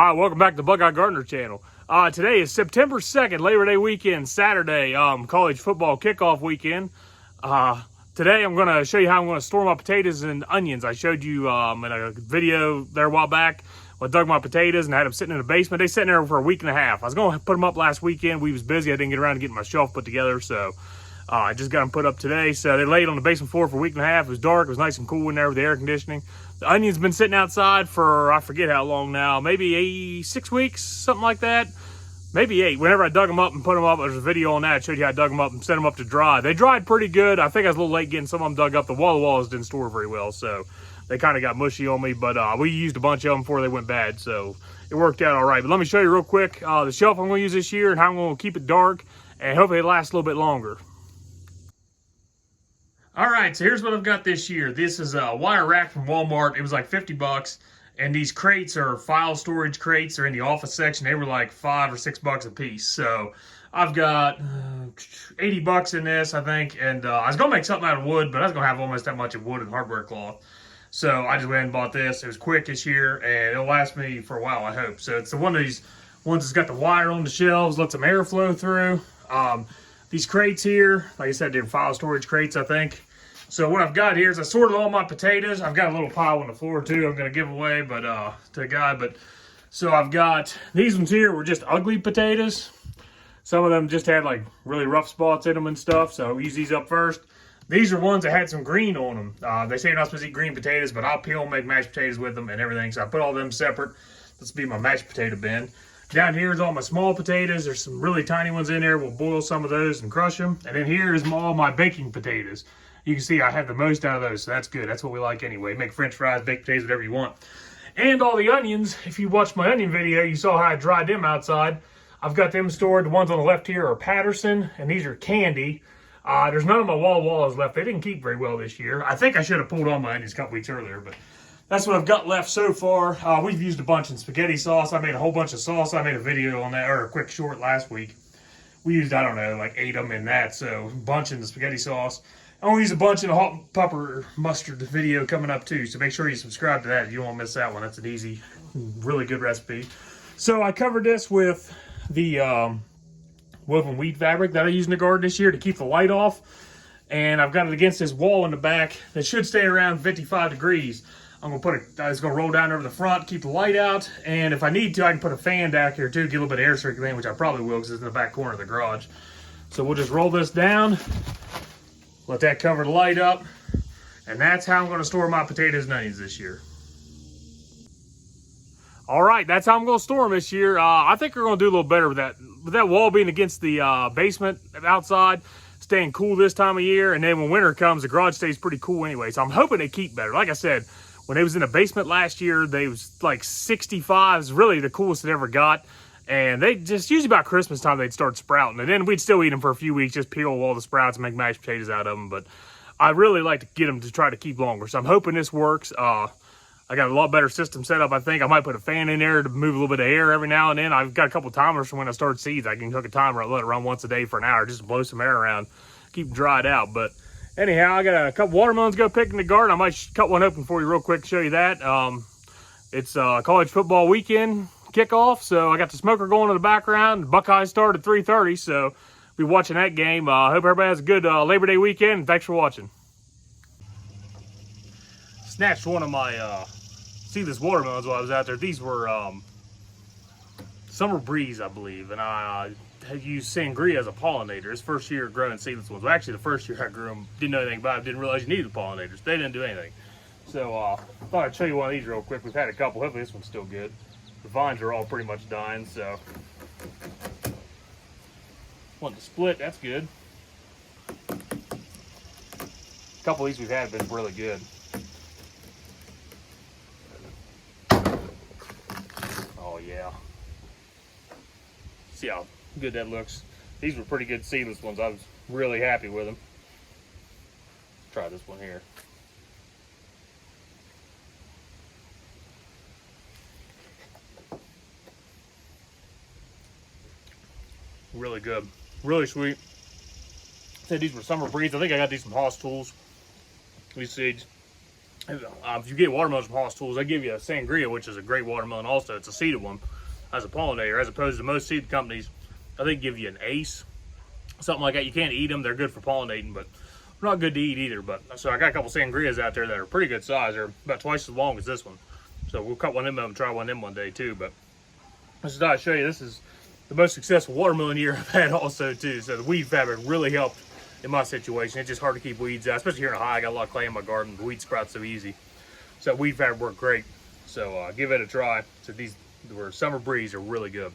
Hi, welcome back to the Buckeye Gardener channel. Today is September 2nd, Labor Day weekend, Saturday, college football kickoff weekend. Today I'm going to show you how I'm going to store my potatoes and onions. I showed you in a video there a while back. I dug my potatoes and had them sitting in the basement. They sat in there for a week and a half. I was going to put them up last weekend. We was busy. I didn't get around to getting my shelf put together, so I just got them put up today. So they laid on the basement floor for a week and a half. It was dark. It was nice and cool in there with the air conditioning. The onions been sitting outside for, I forget how long now, maybe 6 weeks, something like that. Maybe 8. Whenever I dug them up and put them up, there's a video on that. I showed you how I dug them up and set them up to dry. They dried pretty good. I think I was a little late getting some of them dug up. The walls didn't store very well, so they kind of got mushy on me. But we used a bunch of them before they went bad, so it worked out all right. But let me show you real quick the shelf I'm going to use this year and how I'm going to keep it dark, and hopefully it lasts a little bit longer. All right, so here's what I've got this year. This is a wire rack from Walmart. It was like 50 bucks. And these crates are file storage crates. They're in the office section. They were like $5 or $6 a piece. So I've got 80 bucks in this, I think. And I was going to make something out of wood, but I was going to have almost that much of wood and hardware cloth. So I just went and bought this. It was quick this year, and it'll last me for a while, I hope. So it's one of these ones that's got the wire on the shelves, let some air flow through. These crates here, like I said, they're file storage crates, I think. So what I've got here is I sorted all my potatoes. I've got a little pile on the floor too. I'm going to give away, but to a guy. But so I've got these ones here were just ugly potatoes. Some of them just had like really rough spots in them and stuff. So I'll use these up first. These are ones that had some green on them. They say you're not supposed to eat green potatoes, but I'll peel and make mashed potatoes with them and everything. So I put all them separate. This will be my mashed potato bin. Down here is all my small potatoes. There's some really tiny ones in there. We'll boil some of those and crush them. And then here is all my baking potatoes. You can see I have the most out of those, so that's good. That's what we like anyway. Make French fries, baked potatoes, whatever you want. And all the onions, if you watched my onion video, you saw how I dried them outside. I've got them stored. The ones on the left here are Patterson, and these are Candy. There's none of my walls left. They didn't keep very well this year. I think I should have pulled all my onions a couple weeks earlier, but that's what I've got left so far. We've used a bunch in spaghetti sauce. I made a whole bunch of sauce. I made a video on that, or a quick short last week. We used, I don't know, like 8 of them in that, so a bunch in the spaghetti sauce. I'm going to use a bunch in the hot pepper mustard video coming up too, so make sure you subscribe to that if you don't want to miss that one. That's an easy, really good recipe. So I covered this with the woven wheat fabric that I used in the garden this year to keep the light off. And I've got it against this wall in the back that should stay around 55 degrees. I'm going to it's going to roll down over the front, keep the light out. And if I need to, I can put a fan down here too, get a little bit of air circulating, which I probably will because it's in the back corner of the garage. So we'll just roll this down. Let that cover the light up, and that's how I'm going to store my potatoes and onions this year. All right, that's how I'm going to store them this year. I think we're going to do a little better with that. With that wall being against the basement outside, staying cool this time of year, and then when winter comes, the garage stays pretty cool anyway. So I'm hoping they keep better. Like I said, when they was in the basement last year, they was like 65s, really the coolest it ever got. And they just, usually about Christmas time, they'd start sprouting. And then we'd still eat them for a few weeks, just peel all the sprouts and make mashed potatoes out of them. But I really like to get them to try to keep longer. So I'm hoping this works. I got a lot better system set up, I think. I might put a fan in there to move a little bit of air every now and then. I've got a couple timers from when I start seeds. I can hook a timer and let it run once a day for an hour just to blow some air around, keep them dried out. But anyhow, I got a couple watermelons to go pick in the garden. I might cut one open for you real quick to show you that. It's college football weekend kickoff, so I got the smoker going in the background. The Buckeyes start at 3:30, so be watching that game. Hope everybody has a good Labor Day weekend, and thanks for watching. Snatched one of my Seedless Watermelons while I was out there. These were Summer Breeze, I believe, and I had used Sangria as a pollinator. It's first year growing seedless ones. Well, actually, the first year I grew them, didn't know anything about it, didn't realize you needed pollinators. They didn't do anything. So I thought I'd show you one of these real quick. We've had a couple. Hopefully this one's still good. The vines are all pretty much dying, so want to split, that's good. A couple of these we've had have been really good. Oh yeah. See how good that looks. These were pretty good seedless ones. I was really happy with them. Try this one here. Really good, really sweet. I said these were Summer Breeze. I think I got these from Hoss Tools, these seeds. If you get watermelons from Haas Tools, they give you a sangria, which is a great watermelon also. It's a seeded one as a pollinator, as opposed to most seed companies. I think give you an ace, something like that. You can't eat them. They're good for pollinating, but not good to eat either. But so I got a couple sangrias out there that are pretty good size. They're about twice as long as this one. So we'll cut one of them up and try one of them one day too. But this is how I show you. This is the most successful watermelon year I've had also too. So the weed fabric really helped in my situation. It's just hard to keep weeds out, especially here in Ohio. I got a lot of clay in my garden. The weed sprouts so easy. So weed fabric worked great. So give it a try. So these summer breeze are really good.